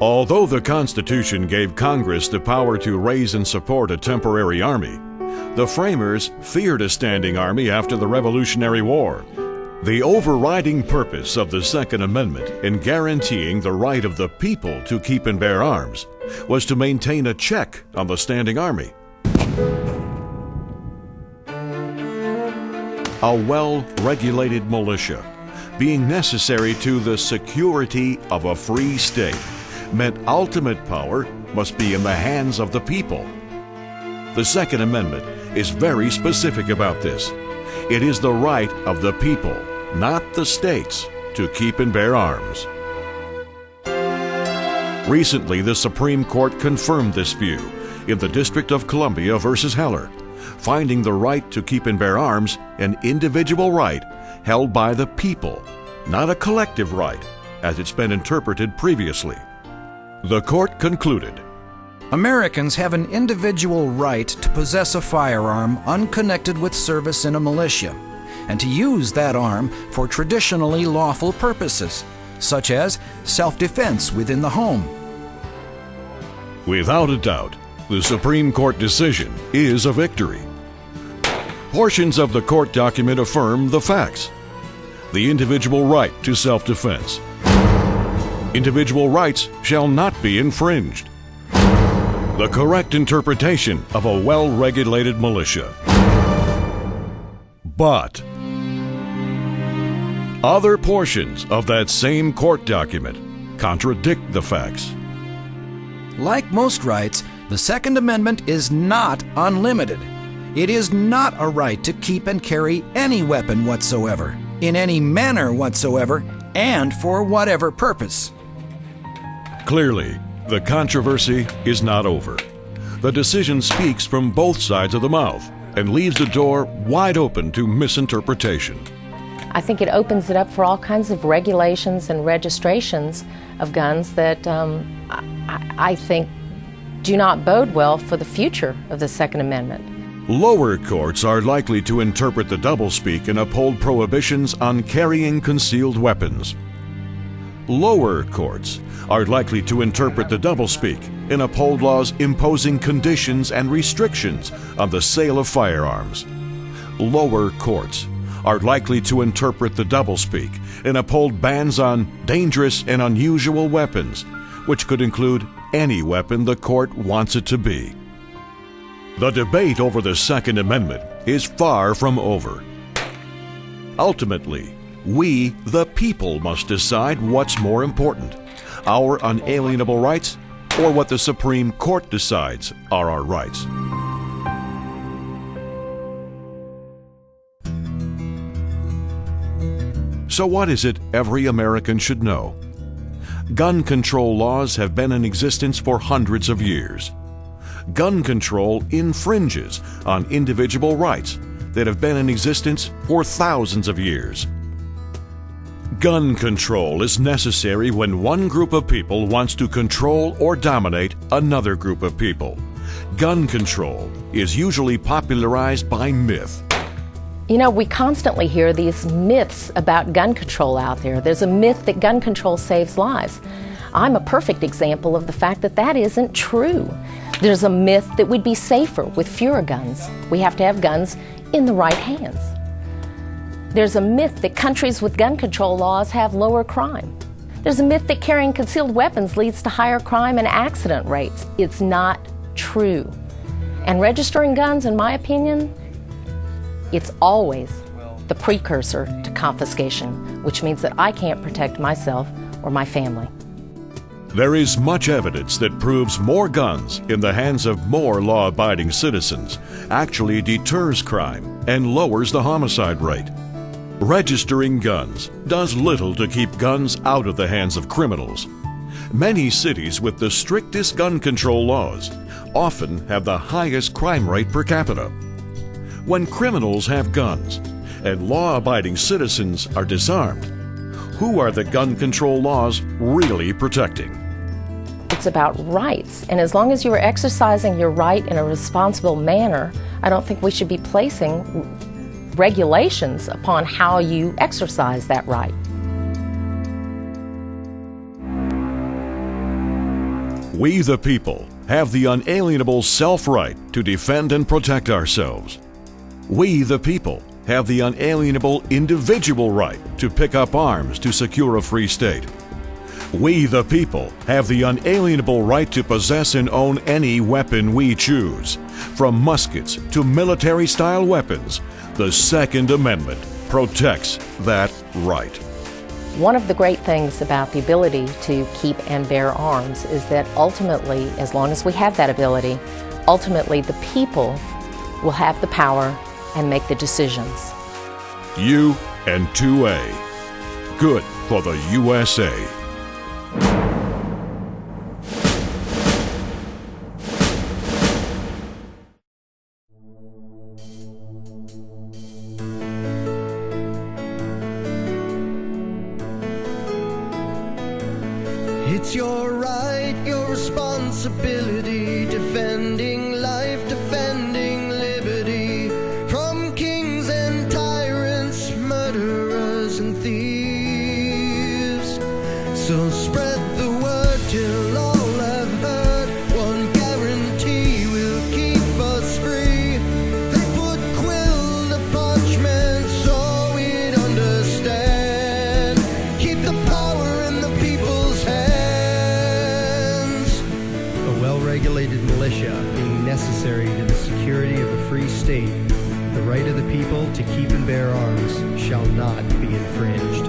Although the Constitution gave Congress the power to raise and support a temporary army, the framers feared a standing army after the Revolutionary War. The overriding purpose of the Second Amendment in guaranteeing the right of the people to keep and bear arms was to maintain a check on the standing army. A well-regulated militia, being necessary to the security of a free state, meant ultimate power must be in the hands of the people. The Second Amendment is very specific about this. It is the right of the people, not the states, to keep and bear arms. Recently, the Supreme Court confirmed this view in the District of Columbia versus Heller, finding the right to keep and bear arms an individual right held by the people, not a collective right, as it's been interpreted previously. The court concluded, Americans have an individual right to possess a firearm unconnected with service in a militia, and to use that arm for traditionally lawful purposes, such as self-defense within the home. Without a doubt, the Supreme Court decision is a victory. Portions of the court document affirm the facts. The individual right to self-defense. Individual rights shall not be infringed. The correct interpretation of a well-regulated militia. But other portions of that same court document contradict the facts. Like most rights, the Second Amendment is not unlimited. It is not a right to keep and carry any weapon whatsoever, in any manner whatsoever, and for whatever purpose. Clearly, the controversy is not over. The decision speaks from both sides of the mouth and leaves the door wide open to misinterpretation. I think it opens it up for all kinds of regulations and registrations of guns that I think do not bode well for the future of the Second Amendment. Lower courts are likely to interpret the doublespeak and uphold prohibitions on carrying concealed weapons. Lower courts are likely to interpret the doublespeak and uphold laws imposing conditions and restrictions on the sale of firearms. Lower courts are likely to interpret the doublespeak and uphold bans on dangerous and unusual weapons, which could include any weapon the court wants it to be. The debate over the Second Amendment is far from over. Ultimately, we, the people, must decide what's more important, our unalienable rights or what the Supreme Court decides are our rights. So what is it every American should know? Gun control laws have been in existence for hundreds of years. Gun control infringes on individual rights that have been in existence for thousands of years. Gun control is necessary when one group of people wants to control or dominate another group of people. Gun control is usually popularized by myth. You know, we constantly hear these myths about gun control out there. There's a myth that gun control saves lives. I'm a perfect example of the fact that that isn't true. There's a myth that we'd be safer with fewer guns. We have to have guns in the right hands. There's a myth that countries with gun control laws have lower crime. There's a myth that carrying concealed weapons leads to higher crime and accident rates. It's not true. And registering guns, in my opinion, it's always the precursor to confiscation, which means that I can't protect myself or my family. There is much evidence that proves more guns in the hands of more law-abiding citizens actually deters crime and lowers the homicide rate. Registering guns does little to keep guns out of the hands of criminals. Many cities with the strictest gun control laws often have the highest crime rate per capita. When criminals have guns and law-abiding citizens are disarmed, who are the gun control laws really protecting? It's about rights, and as long as you are exercising your right in a responsible manner, I don't think we should be placing regulations upon how you exercise that right. We the people have the unalienable self-right to defend and protect ourselves. We the people have the unalienable individual right to pick up arms to secure a free state. We the people have the unalienable right to possess and own any weapon we choose. From muskets to military-style weapons, the Second Amendment protects that right. One of the great things about the ability to keep and bear arms is that ultimately, as long as we have that ability, ultimately the people will have the power and make the decisions. U and 2A. Good for the USA. It's your right, your responsibility, defending life, defending liberty, from kings and tyrants, murderers and thieves. So spread the word till all have heard, one guarantee will keep us free. They put quill to parchment so we'd understand. Keep the power in the people's hands. A well-regulated militia being necessary to the security of a free state, the right of the people to keep and bear arms shall not be infringed.